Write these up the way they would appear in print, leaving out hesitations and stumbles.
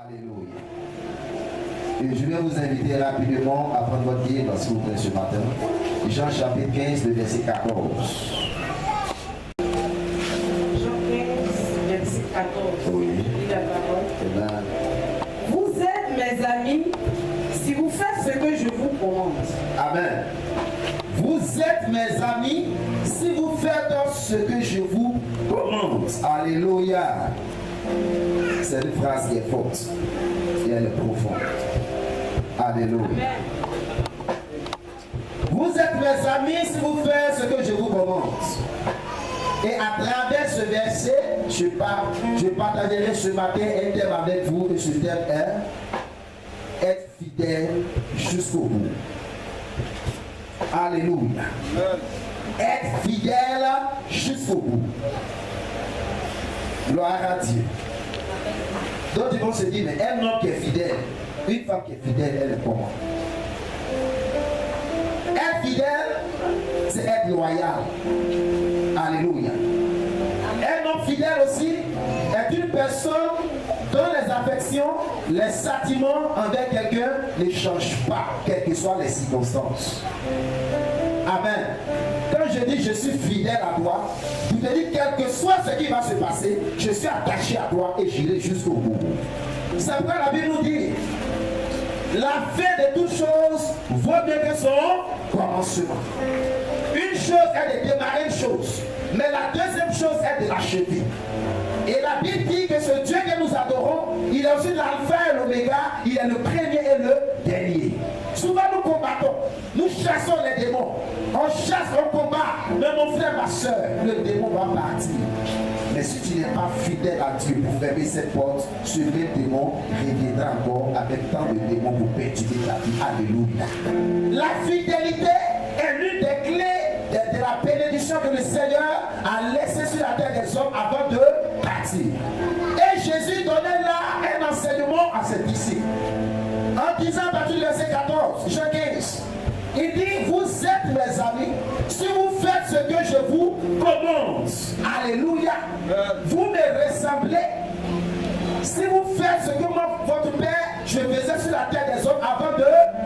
Alléluia. Et je vais vous inviter rapidement à prendre votre guide, s'il vous plaît, ce matin. Jean chapitre 15, le verset 14. Jean 15, verset 14. Oui. Lis la parole. Amen. Vous êtes mes amis si vous faites ce que je vous commande. Amen. Vous êtes mes amis si vous faites ce que je vous commande. Alléluia. C'est une phrase qui est forte et elle est profonde. Alléluia. Vous êtes mes amis si vous faites ce que je vous commande. Et à travers ce verset, je partagerai ce matin un thème avec vous. Et ce thème est être fidèle jusqu'au bout. Alléluia. Être fidèle jusqu'au bout. Gloire à Dieu. D'autres vont se dire, mais un homme qui est fidèle, une femme qui est fidèle, elle est comment? Être fidèle, c'est être loyal. Alléluia. Un homme fidèle aussi est une personne dont les affections, les sentiments envers quelqu'un ne changent pas, quelles que soient les circonstances. Amen. Quand je dis je suis fidèle à toi, je te dis quel que soit ce qui va se passer, je suis attaché à toi et j'irai jusqu'au bout. C'est pourquoi la Bible nous dit, la fin de toutes choses vaut mieux que son commencement. Une chose est de démarrer une chose, mais la deuxième chose est de l'achever. Et la Bible dit que ce Dieu que nous adorons, il est aussi l'alpha et l'oméga, il est le premier et le dernier. Souvent nous combattons, nous chassons les démons. On chasse, on combat. Mais mon frère, ma soeur, le démon va partir. Mais si tu n'es pas fidèle à Dieu pour fermer cette porte, ce même démon reviendra encore avec tant de démons pour perturber ta vie. Alléluia. La fidélité est l'une des clés de la bénédiction que le Seigneur a laissée sur la terre des hommes avant de partir. Et Jésus donnait là un enseignement à ses disciples. En disant à partir du verset 14, Jean 15, il dit, vous êtes mes amis si vous faites ce que je vous commande. Alléluia. Vous me ressemblez si vous faites ce que votre Père, je faisais sur la terre des hommes avant de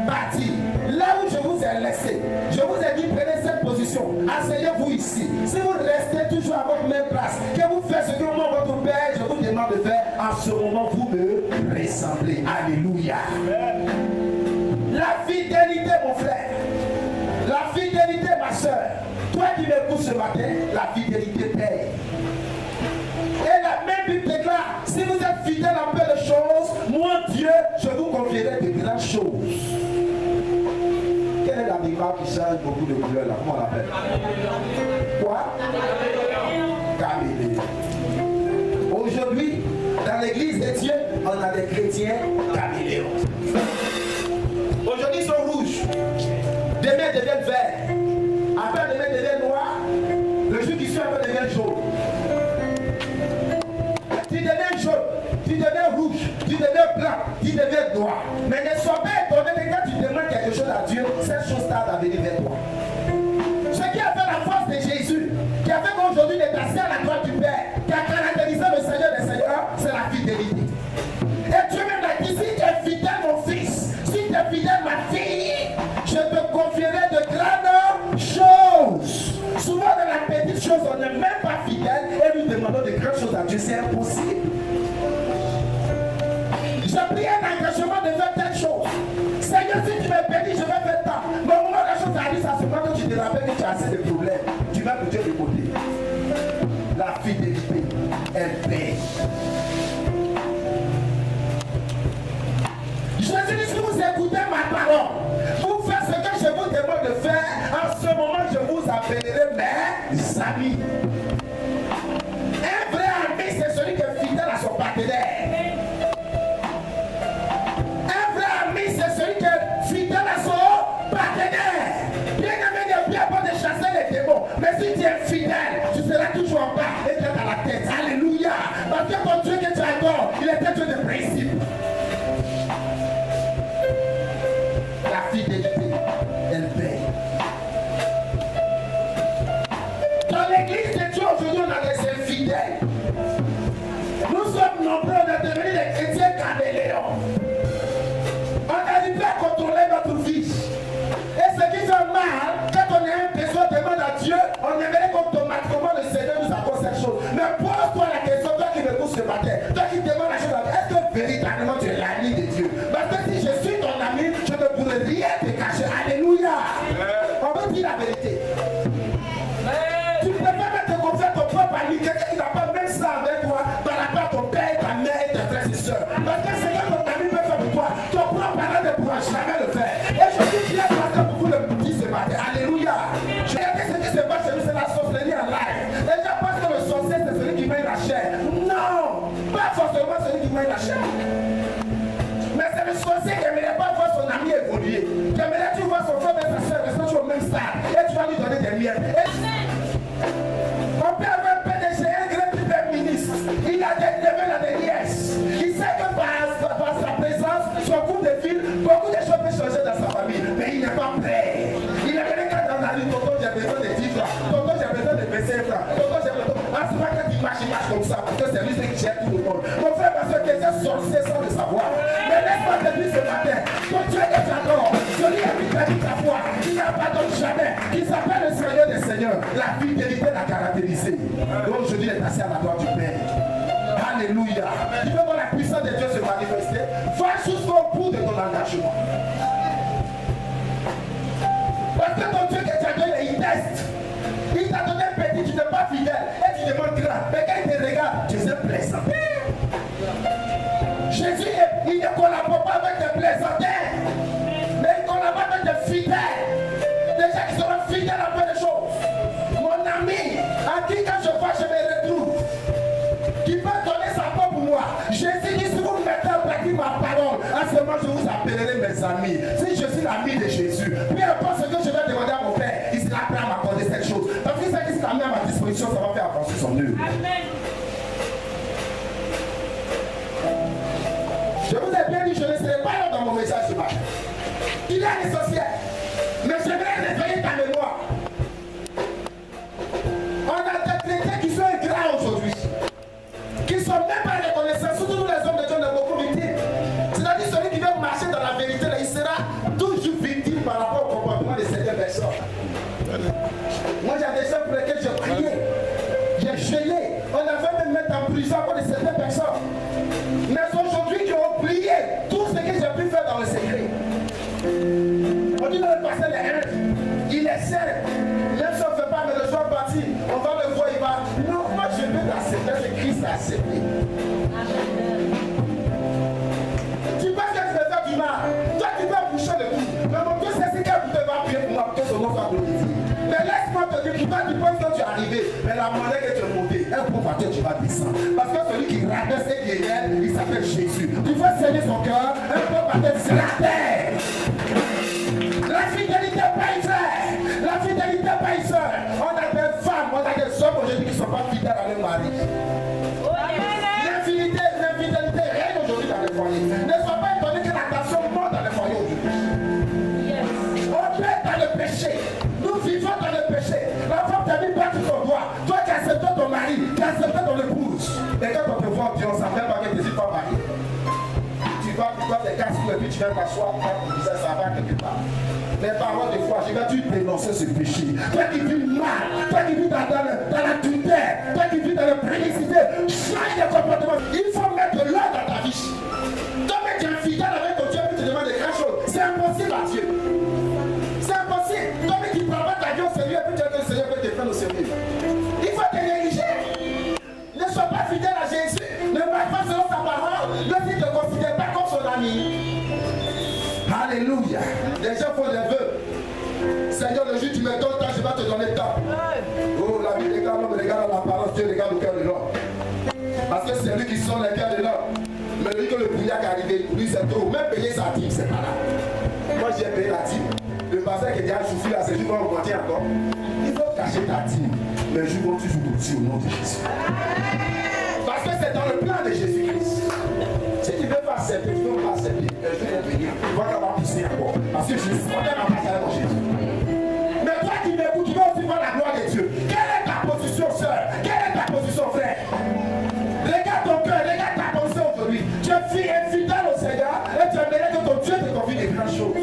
partir. Là où je vous ai laissé, je vous ai dit, prenez cette position, asseyez-vous ici. Si vous restez toujours à votre même place, que vous faites ce que moi, votre Père, je vous demande de faire, en ce moment, vous me ressemblez. Alléluia. La fidélité, mon frère, la fidélité, ma soeur, toi qui m'écoutes ce matin, la fidélité paye. Et la même Bible déclare, si vous êtes fidèle à peu de choses, moi Dieu, je vous confierai de grandes choses. Quel est l'animal qui change beaucoup de couleurs là? Comment on l'appelle? Quoi? Caméléon. Aujourd'hui, dans l'église de Dieu, on a des chrétiens caméléons. Aujourd'hui, ils sont rouges. Demain, ils deviennent verts. Après, demain, ils deviennent noirs. Le jour qui suit, après, ils deviennent jaunes. Tu deviens jaune, tu deviens rouge, tu deviens blanc, tu deviens noir. Mais ne sois pas étonné que quand tu demandes quelque chose à Dieu, cette chose tarde à venir vers toi. Ce qui a fait la force de Jésus, qui a fait qu'aujourd'hui il est assis à la droite du Père, qui a caractérisé le Seigneur des Seigneurs, c'est la fidélité. Et Dieu même l'a dit, si tu es fidèle mon fils, si tu es fidèle ma fille, je te confierai de grandes choses. Souvent dans la petite chose, on n'est même pas fidèle et nous demandons de grandes choses à Dieu. C'est impossible. J'ai pris un engagement de faire telle chose. Seigneur, si tu me bénis, je vais faire ça. Mais au moment où la chose arrive, ça se passe que tu te rappelles que tu as assez de problèmes. Tu vas me dire de côté. La fidélité, elle paie. Jésus dit, si vous écoutez ma parole, vous faites ce que je vous demande de faire, en ce moment je vous appellerai mes amis. Un vrai ami, c'est celui qui est fidèle à son partenaire. Un vrai ami, c'est celui qui est fidèle à son partenaire. Bien aimé, il n'y a pas de chasser les démons, mais si tu es fidèle, tu seras toujours en bas et tu es à la tête. Alléluia. Parce que ton Dieu que tu adores, il est un Dieu de principe. La fidélité, elle paye. Dans l'église de Dieu aujourd'hui, on a des infidèles. Nous sommes nombreux, on est devenus des chrétiens caméléons. véritablement tu es l'ami de Dieu. Parce que si je suis ton ami, je ne pourrais rien te cacher. Alléluia. On veut dire la vérité. Tu ne peux pas mettre confier ton propre ami, quelqu'un qui n'a pas même ça avec toi, par rapport à ton père, ta mère et tes frères et sœurs. Parce que c'est que ton ami peut faire pour toi, ton propre parent ne pourra jamais le faire. Et je suis bien placé pour vous le dire ce matin. Alléluia. Je regarde ce qui se passe chez nous, c'est la sorcellerie en live. Les gens pensent que le sorcier c'est celui qui met la chair. Non, pas forcément celui qui met la chair. Mais c'est le sorcier qui n'aimerait pas voir son ami évoluer. Qui aimerait tu voir son frère et sa soeur rester au même stade. Et tu vas lui donner des miettes. Mon père avait un PDG, un grand premier ministre. Il a des neveux, il a des nièces. Il sait que par sa présence, son coup de fil, beaucoup de choses peuvent changer dans sa famille. Mais il n'est pas prêt. Il aimerait qu'à dans la rue, tonton, j'ai besoin de 10 francs. Tonton, j'ai besoin de 25 francs. Tonton, j'ai besoin de... Ah, c'est pas quand il marche comme ça. Parce que c'est lui qui gère tout le monde. Mon frère, parce que quelqu'un sorcier sans le savoir. Mais laisse-moi te dire ce matin, ton Dieu est d'accord. Celui qui habite ta foi, qui n'abandonne jamais, qui s'appelle le Seigneur des Seigneurs. La fidélité l'a caractérisé. Donc aujourd'hui, il est assis à la droite du Père. Alléluia. Tu veux voir la puissance de Dieu se manifester. Va jusqu'au bout de ton engagement. Parce que ton Dieu que tu as donné, il teste. Il t'a donné un petit, tu n'es pas fidèle. Et tu demandes grand. Mais quand il te regarde, tu es plaisant. Jésus, il ne collabore pas avec des plaisantins. Mais il collabore avec des fidèles. Des gens qui seront fidèles à peu de choses. Mon ami, à qui quand je vois, je me retrouve. Qui peut donner sa peau pour moi. Jésus dit, si vous mettez en pratique ma parole, à ce moment je vous appellerai mes amis. Si je suis l'ami de Jésus, peu importe ce que je vais demander à mon Père, il sera prêt à m'accorder cette chose. Parce que ça qui sera mis à ma disposition, ça va faire avancer son œuvre. Amen. Je vous ai bien dit, je ne serai pas là dans mon message ce matin. Il y a des sorcières. Mais j'aimerais réveiller ta mémoire. On a des chrétiens qui sont ingrats aujourd'hui. Qui ne sont même pas reconnaissants. Surtout nous les hommes de Dieu, on est beaucoup victimes. C'est-à-dire celui qui veut marcher dans la vérité, là, il sera toujours victime par rapport au comportement de certaines personnes. Moi j'ai des gens pour lesquels j'ai prié. J'ai gêné. On a fait même mettre en prison pour certaines personnes. Mais aujourd'hui qui ont oublié tout ce que j'ai pu faire dans le secret. On dit dans le passé les haines, il est seul. Même si on ne fait pas, mais le soir parti, on va le voir, il va. Non, moi je veux l'accepter, c'est Christ a accepté. Tu penses que tu veux faire du mal. Toi tu vas boucher le cou. Mais mon Dieu, c'est ce qu'il va prier pour moi, que son nom soit glorifié. Mais laisse-moi te dire, toi tu penses que tu es arrivé, mais la monnaie que tu es montée, un pauvre Dieu, tu vas descendre. Parce que celui qui rabaisse et qui est réel, il s'appelle Jésus. Tu vas saigner son cœur, un pauvre Dieu, c'est la terre. La fidélité paye frère. La fidélité paye soeur. On a des femmes, on a des hommes aujourd'hui qui ne sont pas fidèles à leur mari. L'infidélité règne aujourd'hui dans les foyers. Ne sois pas étonné que la tension monte dans les foyers aujourd'hui. On est dans le péché. Nous vivons dans le péché. La femme t'a mis pas tout son droit. Toi qui acceptes ton mari, qui acceptes ton épouse. Et quand on te voit, Dieu, on ne s'appelle pas que tu n'es pas marié. Tu vas te casser et puis tu viens t'asseoir, ça va quelque part. Les paroles de foi, je vais tu dénoncer ce péché. Toi qui vis mal, toi qui vis dans l'adultère, toi qui vis dans la prénicité, change de comportement. Il faut mettre l'ordre dans ta vie. Toi tu es fidèle avec ton Dieu et tu te demandes des grandes choses. C'est impossible à Dieu. C'est impossible. Toi qui travailles ta vie au sérieux et puis tu as que le Seigneur peut te prendre au sérieux. Il faut te négliger. Ne sois pas fidèle à Jésus. Ne marche pas selon sa parole. Ne te considère pas comme son ami. Alléluia. Les gens font des vœux. Seigneur, le jour tu me donnes temps, je vais te donner temps. Oh, la vie regarde l'homme, regarde l'apparence, Dieu regarde le cœur de l'homme. Parce que c'est lui qui sonne les cœurs de l'homme. Mais lui que le brouillard est arrivé, lui c'est trop. Même payer sa dîme, c'est pas là. Moi j'ai payé la dîme. Le pasteur qui est déjà soufflé là, c'est juste qu'on augmenter encore. Il faut cacher ta dîme. Mais je vais toujours au nom de Jésus. Parce que c'est dans le plan de Jésus-Christ. Si tu ne veux pas accepter, tu ne veux pas accepter. Je vais venir. Tu vas qu'à pousser encore. Parce que Jésus, on aime à passer avec Jésus. Mais toi qui m'écoutes, tu vas aussi voir la gloire de Dieu. Quelle est ta position, soeur? Quelle est ta position, frère? Regarde ton cœur, regarde ta position aujourd'hui. Tu es fidèle au Seigneur et tu aimerais que ton Dieu te confie des grandes choses.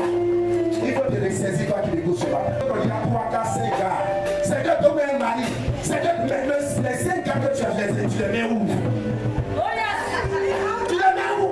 Il faut te ressaisir toi qui m'écoutes ce matin. Il y a 3, 4, 5 gars. Seigneur, donne-moi un mari. Seigneur, les 5 gars que tu as laissés, tu les mets où? Tu les mets où?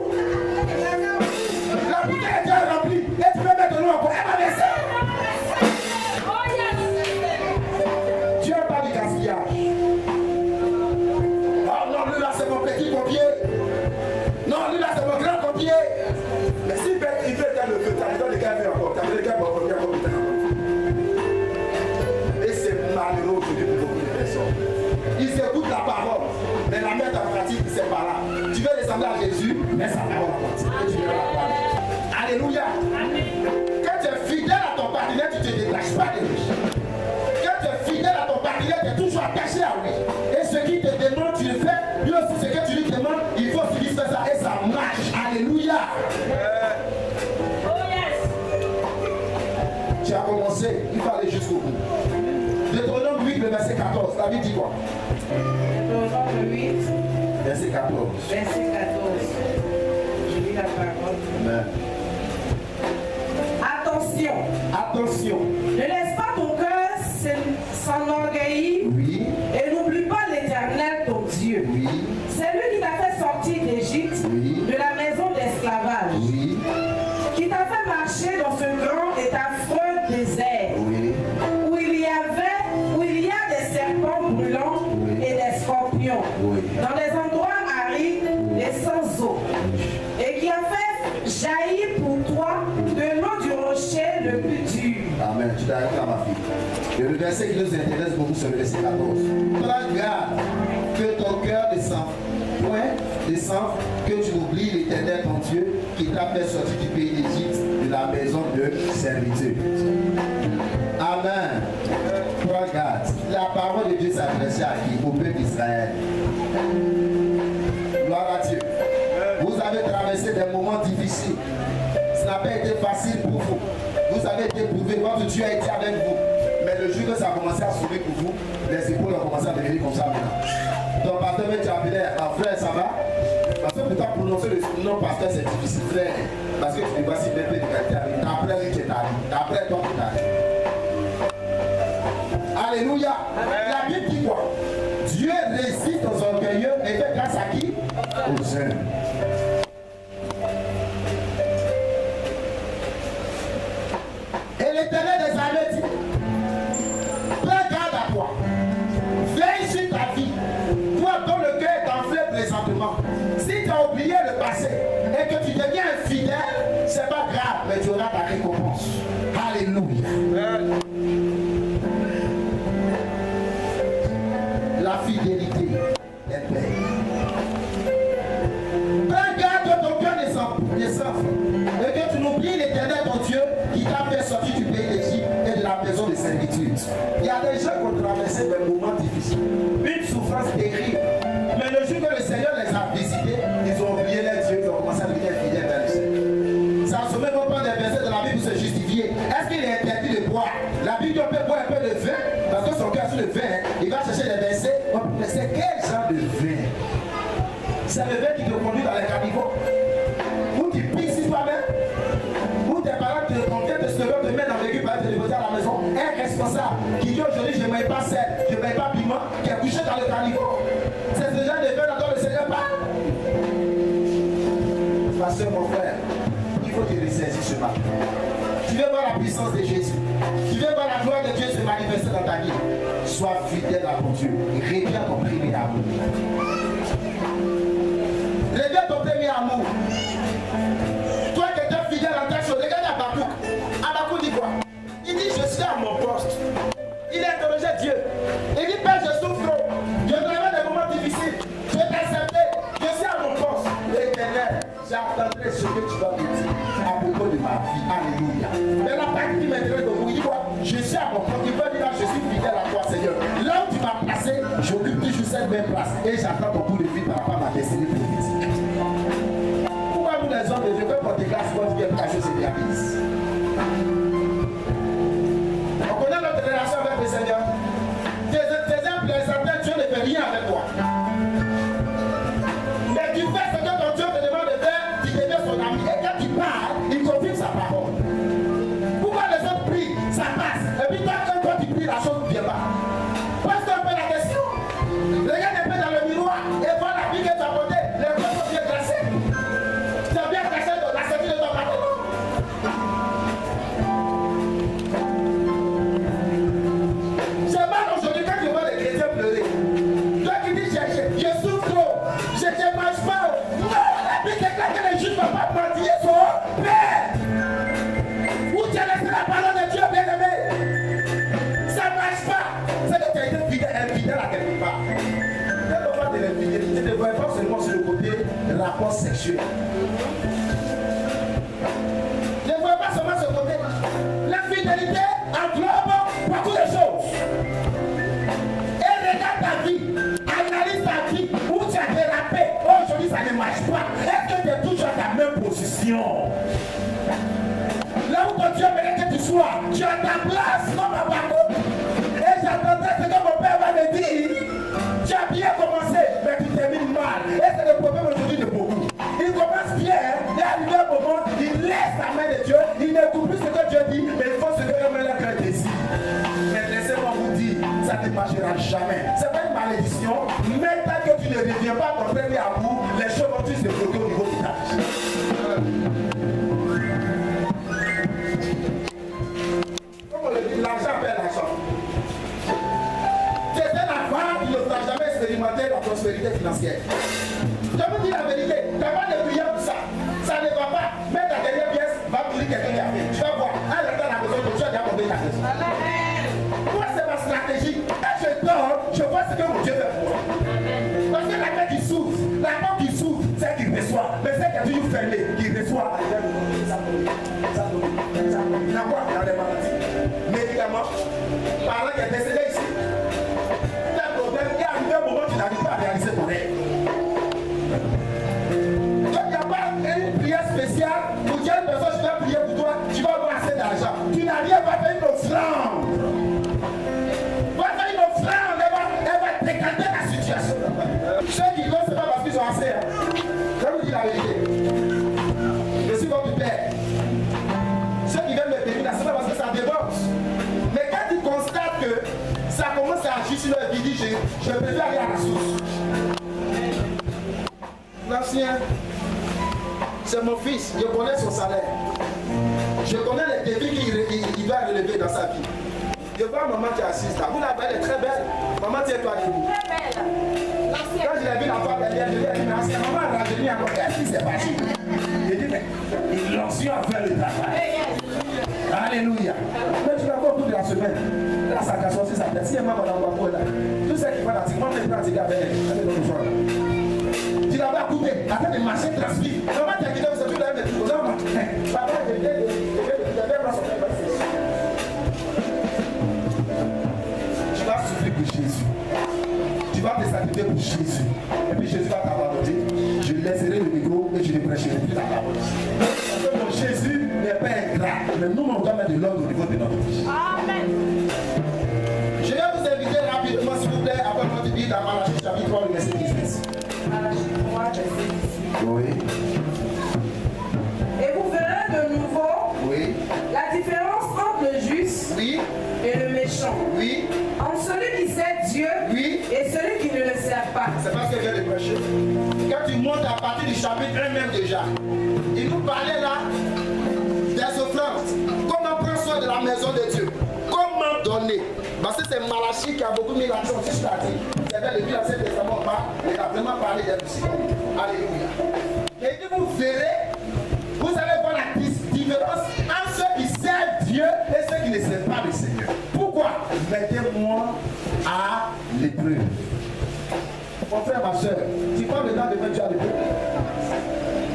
ressembler à Jésus, mais sa parole va partir. Et tu verras la gloire. Alléluia. Quand tu es fidèle à ton partenaire, tu ne te détaches pas de lui. Quand tu es fidèle à ton partenaire, tu es toujours attaché à lui. Et ce qui te demande, tu le fais. Lui aussi, ce que tu lui demandes, il faut qu'il fasse ça et ça marche. Alléluia. Tu as commencé, il faut aller jusqu'au bout. Deutéronome 8, le verset 14. La Bible dit quoi? Deutéronome 8, verset 14. Verset 14. Je lis la parole. Amen. Attention. Attention. Ne laisse pas ton cœur s'enorgueillir. Oui. Et n'oublie pas l'Éternel, ton Dieu. Oui. C'est lui qui t'a fait sortir d'Égypte, Oui. de la maison d'esclavage. Oui. Qui t'a fait marcher dans ce grand et affreux désert. Oui. Où il y a des serpents brûlants Oui. et des scorpions. Oui. Dans des endroits arides et sans eau. Et qui a fait jaillir pour toi de l'eau du rocher le plus dur. Amen. Tu t'arrêtes là, ma fille. Et le verset qui nous intéresse beaucoup, c'est le verset 14. Prends garde que ton cœur descend. Descend, que tu oublies l'Éternel ton Dieu qui t'a fait sortir du pays d'Égypte, de la maison de servitude. Amen. Prends garde. La parole de Dieu s'adressait à qui? Au peuple d'Israël. Gloire à Dieu. Vous avez traversé des moments difficiles. Ça n'a pas été facile pour vous. Vous avez été prouvé, votre Dieu a été avec vous. Mais le jour que ça a commencé à s'ouvrir pour vous, les épaules ont commencé à devenir comme ça maintenant. Ton pasteur, tu appelais un frère, ça va? Parce que peut-être prononcer le nom pasteur, c'est difficile, frère. Parce que tu ne vois si bien de qualité avec. D'après lui, tu es allé. D'après toi, tu es allé. Alléluia. La Bible dit quoi? Dieu résiste aux orgueilleux et fait grâce à qui? Aux jeunes. Et l'Éternel des armées dit, prends garde à toi, veille sur ta vie, toi dont le cœur est enflé présentement. Si tu as oublié le passé et que tu deviens infidèle, c'est pas grave, mais tu auras ta récompense. Alléluia. La fidélité est belle. Prends garde que ton cœur ne s'enfle et que tu n'oublies l'Éternel ton Dieu qui t'a fait sortir du pays d'Égypte et de la maison de servitude. Il y a des gens qui ont traversé des moments difficiles, une souffrance terrible. Mais le jour que le Seigneur les a visités, ils ont oublié les dieux, ils ont commencé à devenir fidèles vers le Seigneur. Ça se met pas des versets de la Bible pour se justifier. Est-ce qu'il est interdit de boire? La Bible dit on peut boire un peu de vin, parce que son cœur sur le vin, il va chercher des versets. Mais c'est quel genre de vin? C'est le vin qui te conduit dans les caniveaux. Ou tu pisses sur toi-même. Ou tes parents te conviennent de se lever, te mettre dans l'église, te déposer à la maison. Un responsable qui dit aujourd'hui je ne mange pas sel, je ne mange pas piment, qui est couché dans le caniveau. C'est ce genre de vin dont le Seigneur parle. Ma soeur, mon frère, il faut te ressaisir ce matin. Tu veux voir la puissance de Jésus. Tu veux voir la gloire de Dieu se manifester dans ta vie. Sois fidèle à ton Dieu. Et reviens ton premier amour. Reviens ton premier amour. Toi qui étais fidèle en ta chose, regarde Habakkuk. Habakkuk dit quoi? Il dit je suis à mon poste. Il a interrogé Dieu. Il dit Père, je souffre trop. Je traverse des moments difficiles. Je t'ai accepté. Je suis à mon poste. L'Éternel, j'attendrai ce que tu vas me dire à propos de ma vie. Alléluia. Mais la partie qui m'intéresse de vous, il dit quoi? Je suis à mon poste. Il veut dire là, je suis fidèle à toi, Seigneur. Là où tu m'as placé, j'occupe toujours cette même place. Et j'attends ton bout de vie par rapport à ma destinée prophétique. Pourquoi nous les hommes de Dieu, quand on te grâce, quand tu viens cacher ces églises? On connaît notre relation avec le Seigneur. Tes plaisantin, Dieu ne fait rien avec toi. Mais tu fais ce que ton Dieu te demande de faire, tu deviens son ami. Et quand tu parles, il confirme sa parole. Pourquoi les autres prient, ça passe. Et puis quand toi tu pries, la chose ne vient pas. Pose-toi un peu la question. Regarde un peu dans le miroir et vois la vie que tu as portée. Les gens sont bien glacés. Tu as bien glacé la sortie de ton partenaire. C'est mal aujourd'hui quand je vois les chrétiens pleurer. Toi qui dis je souffre trop, je ne mange pas. Non, la Bible déclare que les juifs ne vont pas mentir son Père. Où tu as laissé la parole de Dieu, bien-aimé? Ça ne marche pas. C'est que tu as été infidèle à quelque part. Quel moment de l'infidélité ne voit pas seulement sur le côté rapport cieux. Ne vois pas seulement ce côté. La fidélité englobe beaucoup de choses. Et regarde ta vie, analyse ta vie, où tu as dérapé. Aujourd'hui, ça ne marche pas. Est-ce que tu es toujours à ta même position? Là où ton Dieu mérite que tu sois, tu as ta place, non ma parole. Et j'attendais ce que mon père va me dire. Tu as bien commencé, mais tu termines mal. Et c'est le problème aujourd'hui de beaucoup. Il commence bien, et arrivé un moment, il laisse la main de Dieu, il n'écoute plus ce que Dieu dit, mais il faut se faire comme un cœur désir. Mais laissez-moi vous dire, ça ne marchera jamais. C'est pas une malédiction, mais tant que tu ne reviens pas à ton premier amour, les choses vont tous se bloquer au niveau de ta vie. Comme on le dit, l'argent paie l'argent. Tu es un enfant qui ne t'a jamais expérimenté la prospérité financière. Je vous dis la vérité, tu n'as pas de prière pour ça. Ça ne va pas. Mets ta dernière pièce, va pour quelqu'un qui a fait. Tu vas voir, à l'instant la maison, tu as déjà compris ta maison. Moi, c'est ma stratégie. Quand je dors, je vois ce que mon Dieu fait pour moi. Parce que la main qui s'ouvre, la main qui s'ouvre, c'est qu'il reçoit. Mais c'est qui est toujours fermé, qui reçoit. Il y a quoi dans les maladies? Médicaments. Parlant qui est décédé ici. Tu as un problème, il y a un moment où tu n'arrives pas à réaliser ton rêve. Donc il n'y a pas une prière spéciale pour dire à une personne, je vais prier pour toi, tu vas avoir assez d'argent. Tu n'as rien, va faire une offrande. Va faire une offrande, elle va décanter la situation. Ceux qui donnent, ce n'est pas parce qu'ils ont assez. Je vous dis la vérité. Je suis votre père. Ceux qui viennent me bénir, ce n'est pas parce que ça déborde. Mais quand ils constatent que ça commence à agir sur leur vie, ils disent, je préfère aller à la source. L'ancien, c'est mon fils, je connais son salaire. Je connais les défis qu'il doit relever dans sa vie. Je vois maman qui est assise là. Vous la belle est très belle. Maman, tiens-toi debout. Très belle. Quand je l'ai vu l'enfant derrière, je lui ai dit, mais ancien, maman a rajeuni encore. Qu'est-ce qui s'est passé? J'ai dit, mais l'ancien a fait le travail. Alléluia. Mais tu l'as encore toute la semaine. Là, ça casse aussi sa tête. Si elle m'a pas là, tout ce qui va dans tes mains, elle prend tes gars avec elle. Elle est dans le fond. Tu l'as pas coupé, attends de marcher, transpire. Comment tu as quitté, vous avez tout l'air de tout. Non, papa, je viens de faire son père. Tu vas souffrir pour Jésus. Tu vas te sacrifier pour Jésus. Et puis Jésus va t'abandonner. Je laisserai le micro et je ne prêcherai plus la parole. Parce que mon Jésus n'est pas ingrat. Mais nous, on doit mettre de l'ordre au niveau de notre vie. Amen. Je vais vous inviter rapidement, s'il vous plaît, après notre vie dans Malachie chapitre 3, le verset 18. Oui. Et vous verrez de nouveau la différence entre le juste et le méchant. Oui. Entre celui qui sert Dieu et celui qui ne le sert pas. C'est parce que je viens de prêcher. Quand tu montes à partir du chapitre 1 même déjà, il nous parlait là des offrandes. Comment prendre soin de la maison de Dieu. Comment donner. Parce que c'est Malachie qui a beaucoup mis l'accent sur ce qu'il c'est vrai, depuis l'Ancien Testament, il a vraiment parlé des musiques. Alléluia. Et puis vous verrez, vous allez voir la différence entre ceux qui servent Dieu et ceux qui ne servent pas le Seigneur. Pourquoi? Mettez-moi à l'épreuve. Mon frère, ma soeur, tu prends le temps de mettre Dieu à l'épreuve.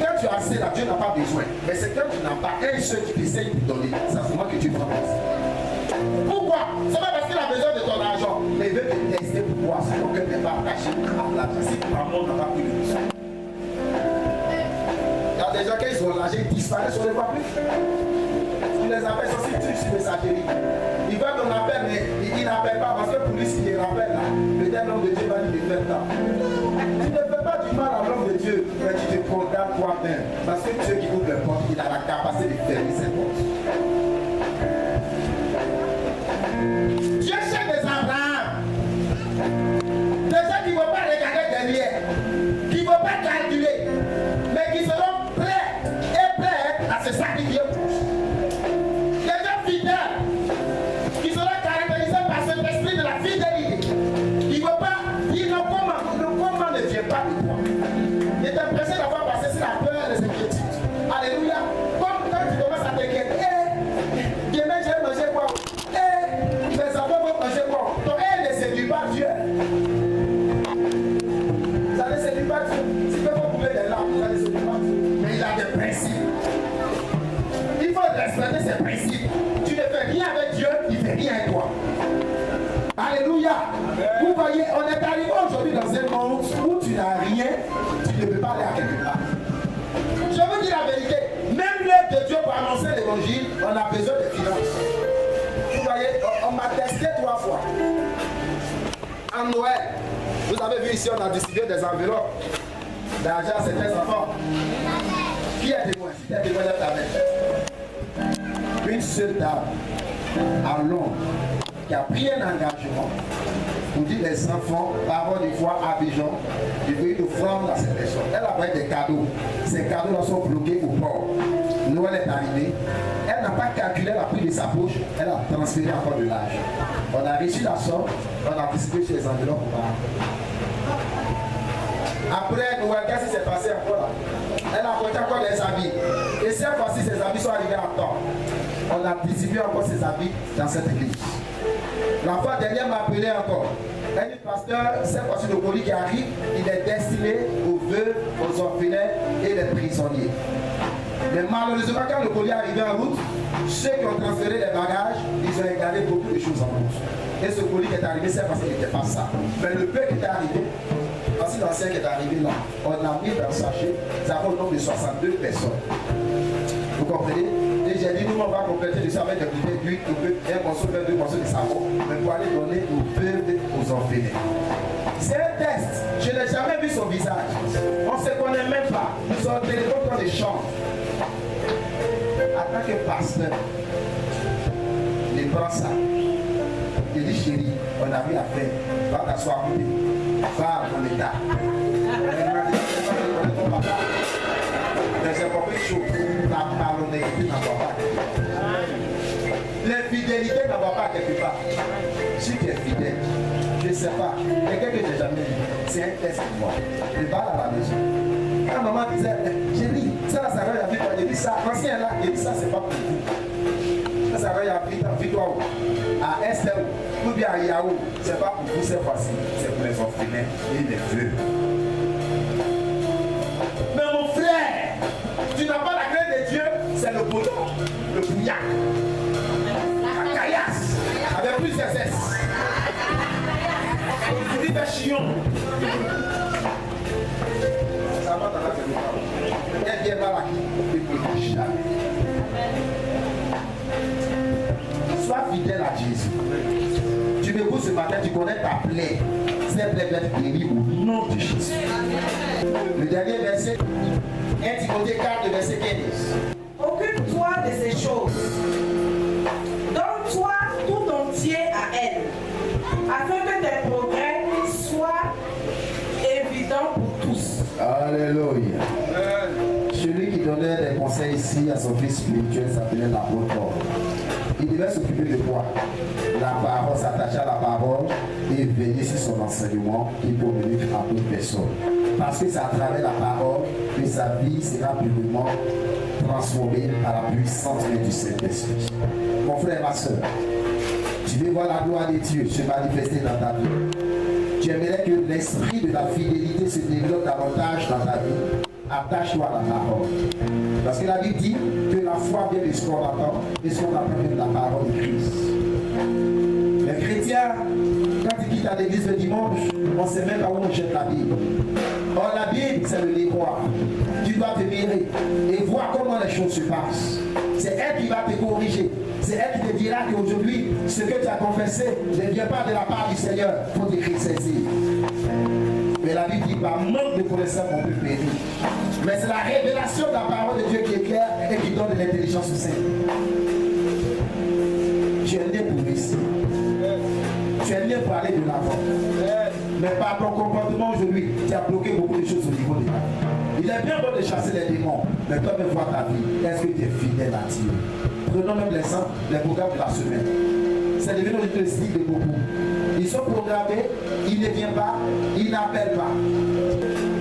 Quand tu as assez là, Dieu n'a pas besoin. Mais c'est quand tu n'as pas un seul qui t'essaye de donner, c'est à ce moment que tu prends. Pourquoi? C'est pas parce qu'il a besoin de ton argent, mais il veut te tester pour voir si ton cœur n'est pas attaché à l'argent. Si ton amour n'a pas pris le besoin. Il y a des gens qui ont l'argent, ils disparaissent, on ne les voit plus. On les appelle aussi trucs sur messagerie. Ils veulent qu'on appelle, mais ils n'appellent pas parce que pour lui, s'il les rappelle là, peut-être l'homme de Dieu va lui faire ça. Tu ne fais pas du mal à l'homme de Dieu, mais tu te condamnes toi-même. Parce que Dieu qui ouvre les portes, il a la capacité de fermer ses portes. Dieu cherche des Abraham. Des gens qui ne vont pas regarder derrière, qui ne vont pas calculer, mais qui seront prêts à se sacrifier. Des gens fidèles, qui seront caractérisés par cet esprit de la fidélité. Qui ne vont pas dire non, comment ne vient pas de toi. Il est impressé d'avoir passé sur la peur et les inquiétudes. Alléluia. Comme quand tu commences à t'inquiéter, principe. Tu ne fais rien avec Dieu, il ne fait rien avec toi. Alléluia. Vous voyez, on est arrivé aujourd'hui dans un monde où tu n'as rien, tu ne peux pas aller à quelque part. Je veux dire la vérité, même l'œuvre de Dieu pour annoncer l'évangile, on a besoin de finances. Vous voyez, on m'a testé 3 fois. En Noël, vous avez vu ici, on a distribué des enveloppes d'argent à certains enfants. Qui est témoin? Si tu es témoin de ta mère. Une seule dame à Londres qui a pris un engagement pour dire les enfants, parole de foi à Abidjan, de venir offrande à ces personnes. Elle a pris des cadeaux. Ces cadeaux-là sont bloqués au port. Noël est arrivé. Elle n'a pas calculé, elle a pris de sa poche, elle a transféré encore de l'argent. On a reçu la somme, on a distribué sur les enveloppes aux parents. Après Noël, qu'est-ce qui s'est passé encore là? Elle a apporté encore des habits. Et cette fois-ci, ses habits sont arrivés à temps. On a distribué encore ses habits dans cette église. La fois dernière m'a appelé encore. Elle dit, pasteur, cette fois-ci, le colis qui arrive, il est destiné aux veuves, aux orphelins et les prisonniers. Mais malheureusement, quand le colis est arrivé en route, ceux qui ont transféré les bagages, ils ont égaré beaucoup de choses en route. Et ce colis qui est arrivé, cette fois-ci, il n'était pas ça. Mais le peu qui est arrivé, voici l'ancien qui est arrivé là, on a mis dans le sachet, ça va au nombre de 62 personnes. Vous comprenez? Et j'ai dit, nous, on va compléter de ça avec des bouteilles d'huile, un morceau de 2 morceaux de savon, mais pour aller donner aux veuves, aux orphelins. C'est un test. Je n'ai jamais vu son visage. On ne se connaît même pas. Nous sommes au téléphone quand on chante. En tant que pasteur, il prend ça. Il dit, chérie, on a vu à faire. Va t'asseoir à côté. Va à mon état. Mais j'ai compris une chose. La malhonnêteté n'envoie pas quelque part. L'infidélité n'envoie pas quelque part. Si tu es fidèle, je ne sais pas. Quelqu'un que je n'ai jamais vu, c'est un test pour moi. Je parle à la maison. Quand maman disait, j'ai dit, ça, ça va, il a vu toi. J'ai dit ça, l'ancien là, j'ai dit ça, c'est pas pour vous. Ça va, il a vu toi à Esther ou bien à Yahoo. C'est pas pour vous cette fois-ci, c'est pour les orphelins et les vœux. Mais mon frère, tu n'as pas la crainte de Dieu, c'est le bouillon, le bouillac, la caillasse, avec plus d'essence. Tu dis des chions. Ça va dans la télé. Elle vient par là qui peut jamais. Sois fidèle à Jésus. Tu me poses ce matin, tu connais ta plaie. Cette plaie va être guérie au nom de Jésus. Le dernier verset, 1 Timothée 4, verset 15. Occupe-toi de ces choses. Donne-toi tout entier à elle, afin que tes progrès soient évidents pour tous. Alléluia. Celui qui donnait des conseils ici à son fils spirituel s'appelait l'apôtre. Il devait s'occuper de quoi? La parole, s'attacher à la parole et veiller sur son enseignement qui peut venir à toute personne. Parce que c'est à travers la parole que sa vie sera purement transformée par la puissance du Saint-Esprit. Mon frère, ma soeur, tu veux voir la gloire de Dieu se manifester dans ta vie. Tu aimerais que l'esprit de la fidélité se développe davantage dans ta vie. Attache-toi à la parole. Parce que la Bible dit que la foi vient de ce qu'on entend et ce qu'on apprend de la parole de Christ. Les chrétiens, quand ils quittent l'église le dimanche, on ne sait même pas où on jette la Bible. Or, la Bible, c'est le miroir. Tu dois te mirer et voir comment les choses se passent. C'est elle qui va te corriger. C'est elle qui te dira qu'aujourd'hui, ce que tu as confessé ne vient pas de la part du Seigneur pour te saisir. Mais la Bible dit, par manque de connaissance, on peut périr. Mais c'est la révélation de la parole de Dieu qui est claire et qui donne de l'intelligence au Seigneur. Tu es né pour ici. Tu es né pour aller de l'avant. Mais par ton comportement aujourd'hui, tu as bloqué beaucoup de choses au niveau de ta vie. Il est bien bon de chasser les démons, mais toi-même vois ta vie. Est-ce que tu es fidèle à Dieu? Prenons même les programmes de la semaine. C'est devenu une statistique de beaucoup. Ils sont programmés, ils ne viennent pas, ils n'appellent pas.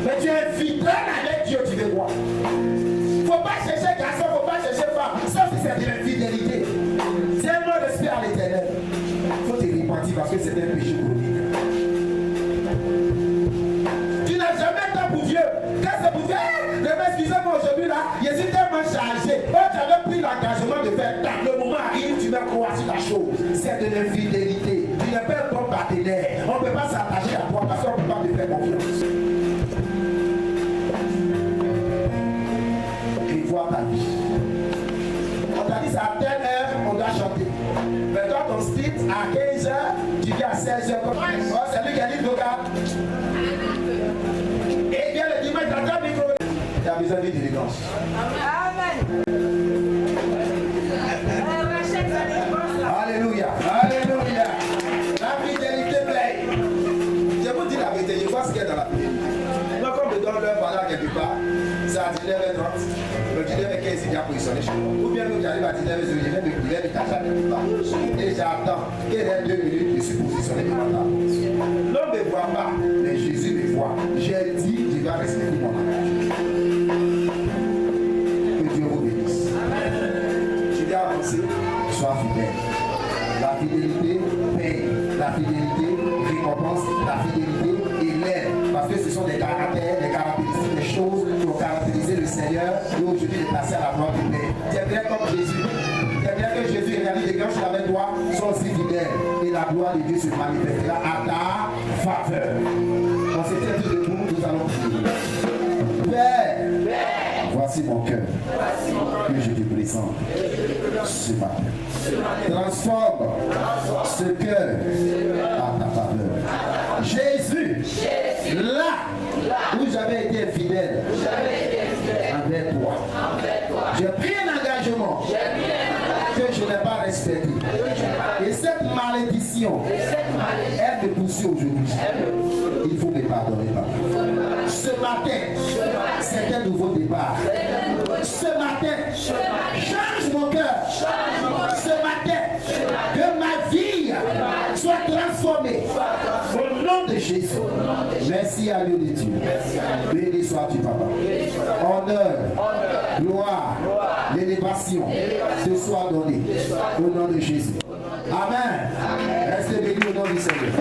Mais tu es fidèle avec Dieu, tu veux voir. Il ne faut pas chercher garçon, il ne faut pas chercher femme. Sauf si c'est de l'infidélité. C'est un mot d'esprit à l'éternel. Il faut te repentir parce que c'est un péché chronique. Tu n'as jamais temps pour Dieu. Quand c'est pour Dieu, excusez-moi aujourd'hui là, je suis tellement chargé. Quand tu avais pris l'engagement de faire tant, le moment croire sur la chose, c'est de l'infidélité. Tu n'es pas un bon partenaire. On ne peut pas s'attacher à toi parce qu'on ne peut pas te faire confiance. Et vois ta vie. On t'a dit c'est à telle heure, on doit chanter. Mais toi, ton split à 15h, tu viens à 16h. Oh, c'est lui qui a dit le vocal. Et bien le dimanche, tu as le micro. Tu as besoin d'élégance. Amen. Alléluia. Alléluia. La fidélité paye. Je vous dis la vérité, je vois ce qu'il y a dans la Bible. Moi, comme je donne leur valeur quelque part, c'est à 19h30. Le 19h15, il y a positionné chez moi. Ou bien, j'arrive à 19h, je vais me cacher quelque part. Et j'attends qu'il y ait 2 minutes, je suis positionné devant la porte. L'homme ne me voit pas, mais Jésus me voit. J'ai dit, je dois respecter mon langage. Que Dieu vous bénisse. Je vais avancer, sois fidèle. La fidélité paye, la fidélité récompense, la fidélité élève. Parce que ce sont des caractères, des caractéristiques, des choses qui ont caractérisé le Seigneur et aujourd'hui il est placé à la gloire du Père. Tu es bien comme Jésus. Tu es bien que Jésus réalise les grands avec toi, sois aussi fidèle. Et la gloire de Dieu se manifestera à ta faveur. Donc c'était tout debout, nous allons prier. Père, voici mon cœur que je te présente ce matin. Transforme ce cœur à ta faveur. Jésus, là où j'avais été fidèle envers toi, j'ai pris un engagement que je n'ai pas respecté. Et cette malédiction, elle me poursuit aujourd'hui. Il faut me pardonner, papa. Ce matin, c'est un nouveau départ. Ce matin, change mon cœur. Ce matin, que ma vie soit transformée. Au nom de Jésus. Merci à Dieu de Dieu. Béni sois-tu, papa. Honneur, gloire, l'élévation te soit donnée. Au nom de Jésus. Amen. Restez bénis au nom du Seigneur.